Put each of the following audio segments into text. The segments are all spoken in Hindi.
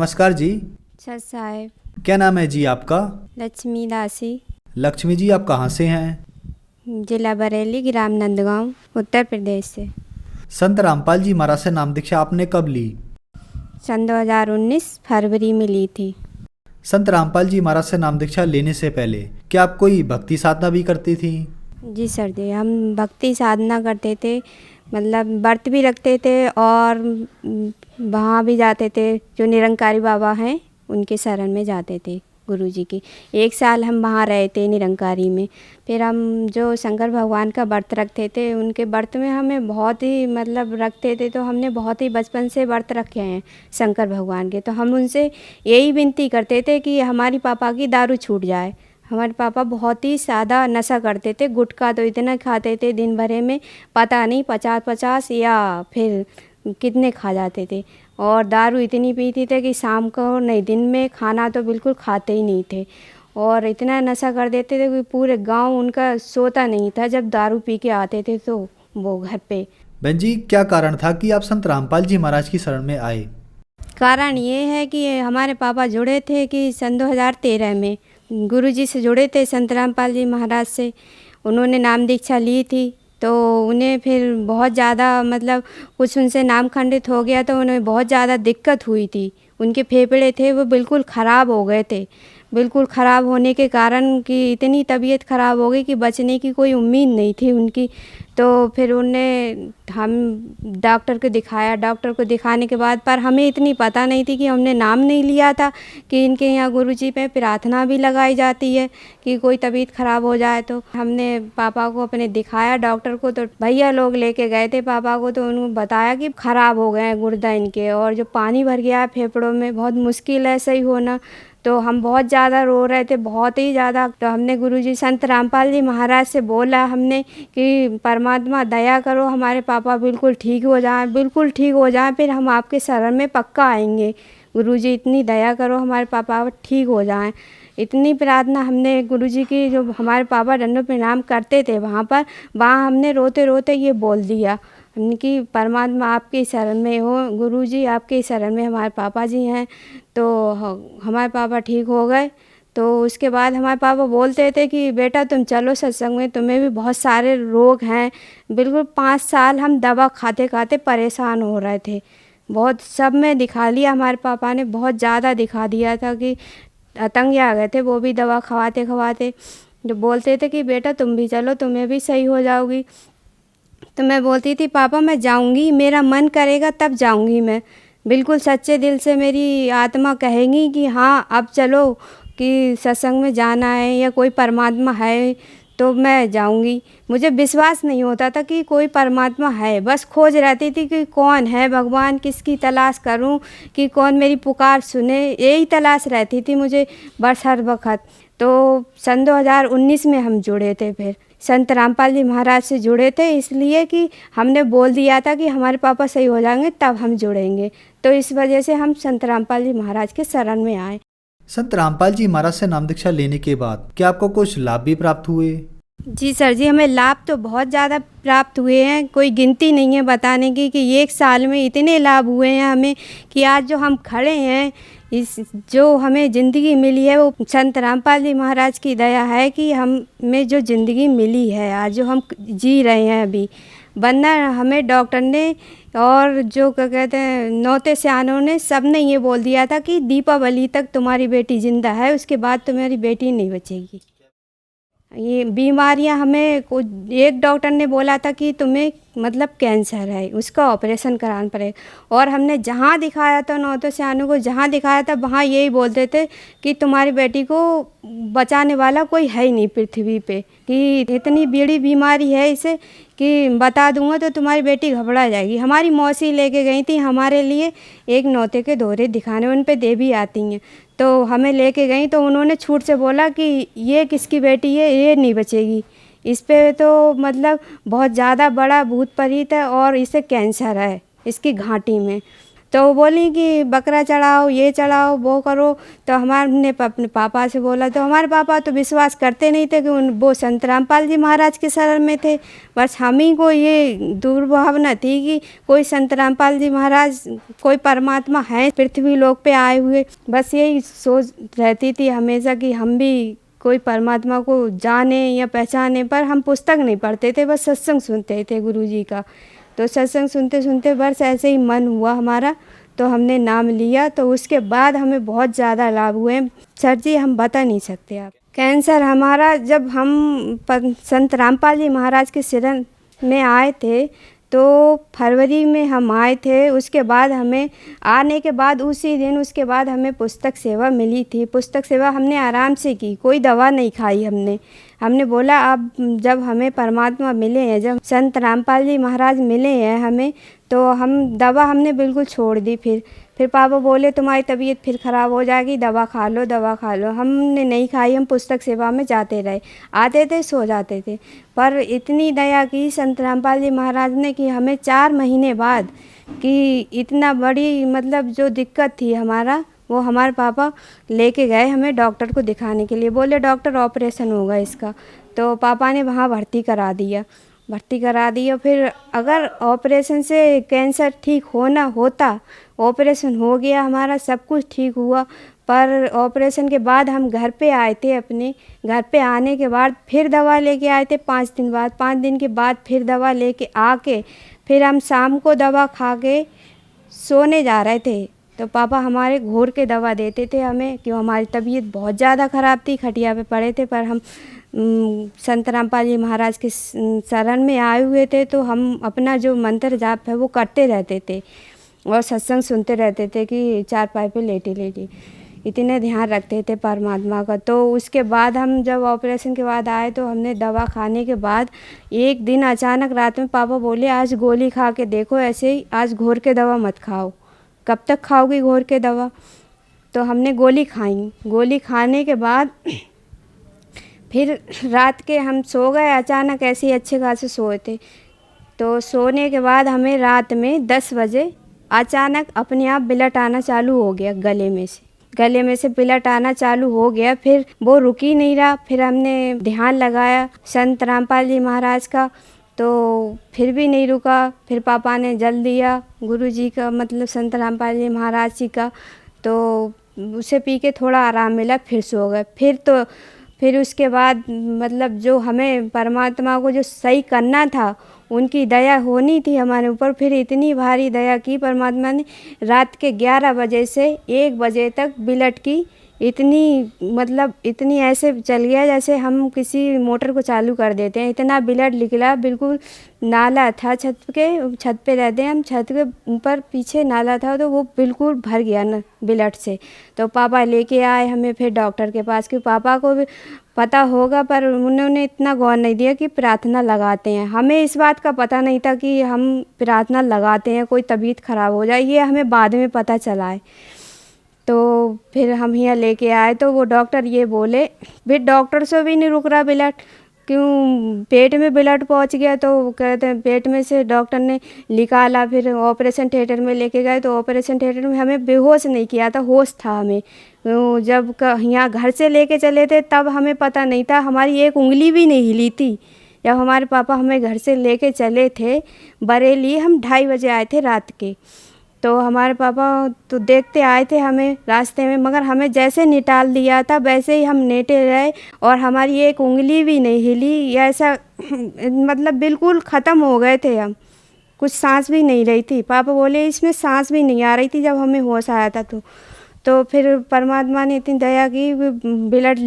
नमस्कार जी। अच्छा साहब। क्या नाम है जी आपका? लक्ष्मी दासी। लक्ष्मी जी, आप कहाँ से हैं? जिला बरेली, ग्राम नंदगांव, उत्तर प्रदेश से। संत रामपाल जी महाराज से नाम दीक्षा आपने कब ली? सन 2019 फरवरी में ली थी। संत रामपाल जी महाराज से नाम दीक्षा लेने से पहले क्या आप कोई भक्ति साधना भी करती थी? जी सर जी, हम भक्ति साधना करते थे, मतलब व्रत भी रखते थे और वहाँ भी जाते थे। जो निरंकारी बाबा हैं उनके शरण में जाते थे, गुरुजी की। 1 साल हम वहाँ रहे थे निरंकारी में। फिर हम जो शंकर भगवान का व्रत रखते थे, उनके व्रत में हमें बहुत ही मतलब रखते थे, तो हमने बहुत ही बचपन से व्रत रखे हैं शंकर भगवान के। तो हम उनसे यही विनती करते थे कि हमारी पापा की दारू छूट जाए। हमारे पापा बहुत ही ज़्यादा नशा करते थे, गुटखा तो इतना खाते थे दिन भर में, पता नहीं 50-50 या फिर कितने खा जाते थे। और दारू इतनी पीते थे कि शाम को नहीं, दिन में खाना तो बिल्कुल खाते ही नहीं थे। और इतना नशा कर देते थे कि पूरे गांव उनका सोता नहीं था जब दारू पी के आते थे तो वो घर पे। बहन जी, क्या कारण था कि आप संत रामपाल जी महाराज की शरण में आए? कारण ये है कि हमारे पापा जुड़े थे कि सन 2013 में गुरुजी से जुड़े थे, संत रामपाल जी महाराज से। उन्होंने नाम दीक्षा ली थी, तो उन्हें फिर बहुत ज़्यादा मतलब कुछ उनसे नाम खंडित हो गया, तो उन्हें बहुत ज़्यादा दिक्कत हुई थी। उनके फेफड़े थे वो बिल्कुल ख़राब हो गए थे। बिल्कुल ख़राब होने के कारण कि इतनी तबीयत ख़राब हो गई कि बचने की कोई उम्मीद नहीं थी उनकी। तो फिर हम डॉक्टर को दिखाया। डॉक्टर को दिखाने के बाद पर हमें इतनी पता नहीं थी कि हमने नाम नहीं लिया था कि इनके यहाँ गुरुजी पे प्रार्थना भी लगाई जाती है कि कोई तबीयत ख़राब हो जाए। तो हमने पापा को अपने दिखाया डॉक्टर को, तो भैया लोग लेके गए थे पापा को, तो उन्होंने बताया कि ख़राब हो गए हैं गुर्दा इनके, और जो पानी भर गया है फेफड़ों में, बहुत मुश्किल है सही होना। तो हम बहुत ज़्यादा रो रहे थे, बहुत ही ज़्यादा। तो हमने गुरुजी संत रामपाल जी महाराज से बोला हमने कि परमात्मा दया करो, हमारे पापा बिल्कुल ठीक हो जाएं, बिल्कुल ठीक हो जाएं, फिर हम आपके शरण में पक्का आएंगे। गुरुजी इतनी दया करो, हमारे पापा ठीक हो जाएं। इतनी प्रार्थना हमने गुरुजी की, जो हमारे पापा दंडों प्रणाम करते थे वहाँ हमने रोते रोते ये बोल दिया कि परमात्मा आपके शरण में हो, गुरुजी आपके शरण में हमारे पापा जी हैं। तो हमारे पापा ठीक हो गए। तो उसके बाद हमारे पापा बोलते थे कि बेटा तुम चलो सत्संग में, तुम्हें भी बहुत सारे रोग हैं। बिल्कुल 5 साल हम दवा खाते खाते परेशान हो रहे थे, बहुत सब में दिखा लिया। हमारे पापा ने बहुत ज़्यादा दिखा दिया था कि तंग आ गए थे वो भी दवा खवाते खवाते। जो बोलते थे कि बेटा तुम भी चलो, तुम्हें भी सही हो जाओगी। तो मैं बोलती थी पापा मैं जाऊंगी, मेरा मन करेगा तब जाऊंगी। मैं बिल्कुल सच्चे दिल से मेरी आत्मा कहेगी कि हाँ अब चलो, कि सत्संग में जाना है या कोई परमात्मा है तो मैं जाऊंगी। मुझे विश्वास नहीं होता था कि कोई परमात्मा है, बस खोज रहती थी कि कौन है भगवान, किसकी तलाश करूं, कि कौन मेरी पुकार सुने, यही तलाश रहती थी मुझे बस हर वक्त। तो सन 2019 में हम जुड़े थे, फिर संत रामपाल जी महाराज से जुड़े थे, इसलिए कि हमने बोल दिया था कि हमारे पापा सही हो जाएंगे तब हम जुड़ेंगे। तो इस वजह से हम संत रामपाल जी महाराज के शरण में आए। संत रामपाल जी महाराज से नाम दीक्षा लेने के बाद क्या आपको कुछ लाभ भी प्राप्त हुए? जी सर जी, हमें लाभ तो बहुत ज़्यादा प्राप्त हुए हैं, कोई गिनती नहीं है बताने की कि 1 साल में इतने लाभ हुए हैं हमें कि आज जो हम खड़े हैं, इस जो हमें ज़िंदगी मिली है वो संत रामपाल जी महाराज की दया है कि हमें जो ज़िंदगी मिली है आज जो हम जी रहे हैं अभी। वरना हमें डॉक्टर ने और जो क्या कहते हैं नौते सयानों ने सब ने ये बोल दिया था कि दीपावली तक तुम्हारी बेटी ज़िंदा है, उसके बाद तुम्हारी बेटी नहीं बचेगी। ये बीमारियां हमें एक डॉक्टर ने बोला था कि तुम्हें मतलब कैंसर है, उसका ऑपरेशन कराना पड़ेगा। और हमने जहाँ दिखाया था नौतो सयानों को, जहाँ दिखाया था वहाँ यही बोलते थे कि तुम्हारी बेटी को बचाने वाला कोई है ही नहीं पृथ्वी पे, कि इतनी बड़ी बीमारी है इसे कि बता दूंगा तो तुम्हारी बेटी घबरा जाएगी। हमारी मौसी लेके गई थी हमारे लिए एक नौते के दौरे दिखाने, उन पे देवी आती हैं, तो हमें लेके गई तो उन्होंने छूट से बोला कि ये किसकी बेटी है, ये नहीं बचेगी, इस पे तो मतलब बहुत ज़्यादा बड़ा भूत प्रेत है और इसे कैंसर है इसकी घाटी में। तो वो बोली कि बकरा चढ़ाओ, ये चढ़ाओ, वो करो। तो हमने अपने पापा से बोला, तो हमारे पापा तो विश्वास करते नहीं थे कि वो संत रामपाल जी महाराज के शरण में थे। बस हम ही को ये दुर्भावना थी कि कोई संत रामपाल जी महाराज कोई परमात्मा है पृथ्वी लोक पे आए हुए। बस यही सोच रहती थी हमेशा कि हम भी कोई परमात्मा को जाने या पहचाने। पर हम पुस्तक नहीं पढ़ते थे, बस सत्संग सुनते थे गुरुजी का। तो सत्संग सुनते सुनते बस ऐसे ही मन हुआ हमारा, तो हमने नाम लिया। तो उसके बाद हमें बहुत ज़्यादा लाभ हुए सर जी, हम बता नहीं सकते आप। कैंसर हमारा जब हम संत रामपाल जी महाराज के शरण में आए थे तो फरवरी में हम आए थे। उसके बाद हमें आने के बाद उसी दिन उसके बाद हमें पुस्तक सेवा मिली थी। पुस्तक सेवा हमने आराम से की, कोई दवा नहीं खाई हमने बोला अब जब हमें परमात्मा मिले हैं, जब संत रामपाल जी महाराज मिले हैं हमें, तो हम दवा हमने बिल्कुल छोड़ दी। फिर पापा बोले तुम्हारी तबीयत फिर ख़राब हो जाएगी, दवा खा लो, दवा खा लो। हमने नहीं खाई, हम पुस्तक सेवा में जाते रहे, आते थे सो जाते थे। पर इतनी दया की संत रामपाल जी महाराज ने कि हमें 4 महीने बाद कि इतना बड़ी मतलब जो दिक्कत थी हमारा, वो हमारे पापा लेके गए हमें डॉक्टर को दिखाने के लिए। बोले डॉक्टर ऑपरेशन होगा इसका। तो पापा ने वहाँ भर्ती करा दिया। फिर अगर ऑपरेशन से कैंसर ठीक होना होता, ऑपरेशन हो गया हमारा, सब कुछ ठीक हुआ। पर ऑपरेशन के बाद हम घर पे आए थे, अपने घर पे आने के बाद फिर दवा लेके आए थे 5 दिन बाद। 5 दिन के बाद फिर दवा लेके आके फिर हम शाम को दवा खा के सोने जा रहे थे तो पापा हमारे घोर के दवा देते थे हमें, क्यों हमारी तबीयत बहुत ज़्यादा ख़राब थी, खटिया पे पड़े थे। पर हम संत रामपाल जी महाराज के शरण में आए हुए थे, तो हम अपना जो मंत्र जाप है वो करते रहते थे और सत्संग सुनते रहते थे कि चारपाई पे लेटे इतने ध्यान रखते थे परमात्मा का। तो उसके बाद हम जब ऑपरेशन के बाद आए तो हमने दवा खाने के बाद एक दिन अचानक रात में पापा बोले आज गोली खा के देखो, ऐसे ही आज घोर के दवा मत खाओ, कब तक खाओगी घोर के दवा। तो हमने गोली खाई। गोली खाने के बाद फिर रात के हम सो गए, अचानक ऐसे ही अच्छे खासे सोए थे। तो सोने के बाद हमें रात में 10 बजे अचानक अपने आप ब्लड आना चालू हो गया, गले में से ब्लड आना चालू हो गया। फिर वो रुक ही नहीं रहा। फिर हमने ध्यान लगाया संत रामपाल जी महाराज का, तो फिर भी नहीं रुका। फिर पापा ने जल दिया गुरुजी का, मतलब संत रामपाल जी महाराज जी का, तो उसे पी के थोड़ा आराम मिला, फिर सो गए। फिर उसके बाद मतलब जो हमें परमात्मा को जो सही करना था, उनकी दया होनी थी हमारे ऊपर। फिर इतनी भारी दया की परमात्मा ने, रात के 11 बजे से 1 बजे तक ब्लड की इतनी ऐसे चल गया जैसे हम किसी मोटर को चालू कर देते हैं, इतना ब्लड निकला। बिल्कुल नाला था छत पे रहते हैं हम, छत के ऊपर पीछे नाला था, तो वो बिल्कुल भर गया ना ब्लड से। तो पापा लेके आए हमें फिर डॉक्टर के पास, कि पापा को भी पता होगा पर उन्होंने इतना गौर नहीं दिया कि प्रार्थना लगाते हैं। हमें इस बात का पता नहीं था कि हम प्रार्थना लगाते हैं कोई तबीयत ख़राब हो जाए, ये हमें बाद में पता चला है। तो फिर हम यहाँ लेके आए तो वो डॉक्टर ये बोले, फिर डॉक्टर से भी नहीं रुक रहा ब्लड, क्यों पेट में ब्लड पहुँच गया। तो कहते हैं पेट में से डॉक्टर ने निकाला, फिर ऑपरेशन थिएटर में लेके गए। तो ऑपरेशन थिएटर में हमें बेहोश नहीं किया था, होश था हमें। जब यहाँ घर से लेके चले थे तब हमें पता नहीं था, हमारी एक उंगली भी नहीं हिली थी। जब हमारे पापा हमें घर से लेके चले थे बरेली, हम 2:30 बजे आए थे रात के। तो हमारे पापा तो देखते आए थे हमें रास्ते में, मगर हमें जैसे निटाल दिया था वैसे ही हम लेटे रहे और हमारी एक उंगली भी नहीं हिली। ऐसा मतलब बिल्कुल ख़त्म हो गए थे हम, कुछ सांस भी नहीं रही थी। पापा बोले इसमें सांस भी नहीं आ रही थी जब हमें होश आया था। तो फिर परमात्मा ने इतनी दया की, ब्लड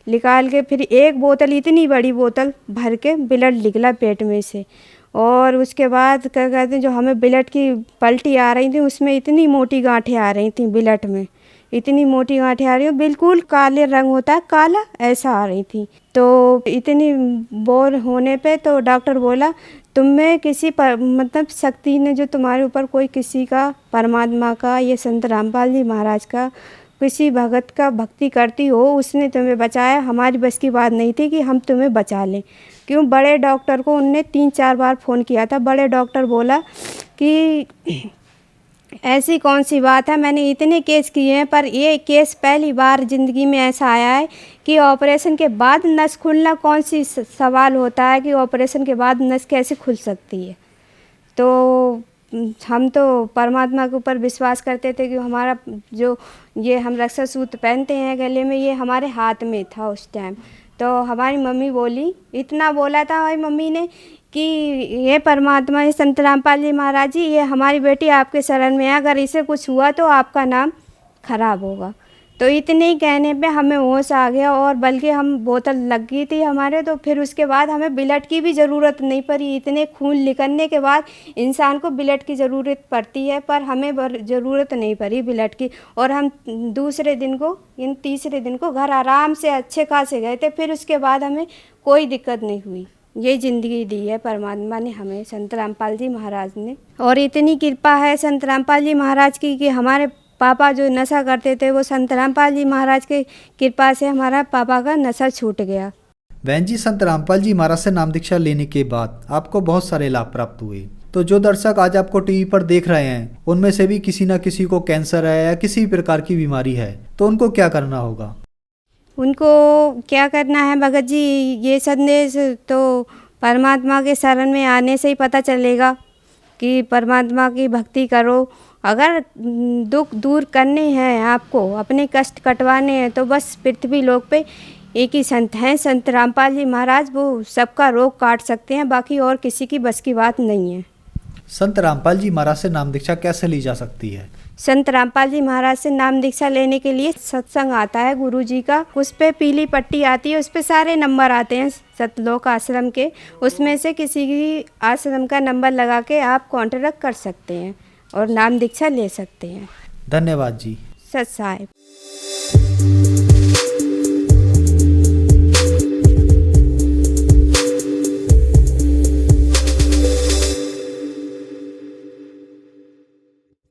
निकाल के फिर एक बोतल, इतनी बड़ी बोतल भर के ब्लड निकला पेट में से। और उसके बाद क्या कहते हैं, जो हमें ब्लड की पलटी आ रही थी उसमें इतनी मोटी गांठें आ रही थी ब्लड में, इतनी मोटी गांठें आ रही हैं, बिल्कुल काले रंग होता है काला, ऐसा आ रही थी। तो इतनी बोर होने पे तो डॉक्टर बोला तुम में किसी मतलब शक्ति ने, जो तुम्हारे ऊपर कोई किसी का, परमात्मा का, ये संत रामपाल जी महाराज का, किसी भगत का भक्ति करती हो, उसने तुम्हें बचाया। हमारी बस की बात नहीं थी कि हम तुम्हें बचा लें। क्यों, बड़े डॉक्टर को उनने 3-4 बार फ़ोन किया था। बड़े डॉक्टर बोला कि ऐसी कौन सी बात है, मैंने इतने केस किए हैं पर ये केस पहली बार ज़िंदगी में ऐसा आया है कि ऑपरेशन के बाद नस खुलना कौन सी सवाल होता है कि ऑपरेशन के बाद नस कैसे खुल सकती है। तो हम तो परमात्मा के ऊपर विश्वास करते थे कि हमारा जो ये हम रक्षा सूत्र पहनते हैं गले में, ये हमारे हाथ में था उस टाइम। तो हमारी मम्मी बोली, इतना बोला था हमारी मम्मी ने कि ये परमात्मा, ये संत रामपाल जी महाराज जी, ये हमारी बेटी आपके शरण में है, अगर इसे कुछ हुआ तो आपका नाम खराब होगा। तो इतने ही कहने पे हमें होश आ गया, और बल्कि हम बोतल लग गई थी हमारे, तो फिर उसके बाद हमें ब्लड की भी ज़रूरत नहीं पड़ी। इतने खून निकलने के बाद इंसान को ब्लड की ज़रूरत पड़ती है, पर हमें ज़रूरत नहीं पड़ी ब्लड की। और हम दूसरे दिन को तीसरे दिन को घर आराम से अच्छे खासे गए थे। फिर उसके बाद हमें कोई दिक्कत नहीं हुई। ये ज़िंदगी दी है परमात्मा ने हमें, संत रामपाल जी महाराज ने। और इतनी कृपा है संत रामपाल जी महाराज की कि हमारे पापा जो नशा करते थे, वो संत रामपाल जी महाराज की कृपा से हमारा पापा का नशा छूट गया। बहन जी, संत रामपाल जी महाराज से नाम दीक्षा लेने के बाद आपको बहुत सारे लाभ प्राप्त हुए। तो जो दर्शक आज आपको टीवी पर देख रहे हैं, उनमें से भी किसी न किसी को कैंसर है या किसी भी प्रकार की बीमारी है, तो उनको क्या करना होगा? उनको क्या करना है भगत जी, ये संदेश तो परमात्मा के शरण में आने से ही पता चलेगा कि परमात्मा की भक्ति करो। अगर दुख दूर करने हैं आपको, अपने कष्ट कटवाने हैं, तो बस पृथ्वी लोक पे एक ही संत हैं, संत रामपाल जी महाराज। वो सबका रोग काट सकते हैं, बाकी और किसी की बस की बात नहीं है। संत रामपाल जी महाराज से नाम दीक्षा कैसे ली जा सकती है? संत रामपाल जी महाराज से नाम दीक्षा लेने के लिए सत्संग आता है गुरु जी का, उस पे पीली पट्टी आती है, उस पे सारे नंबर आते हैं सतलोक आश्रम के। उसमें से किसी भी आश्रम का नंबर लगा के आप कॉन्टैक्ट कर सकते हैं और नाम दीक्षा ले सकते हैं। धन्यवाद जी। सत साहिब।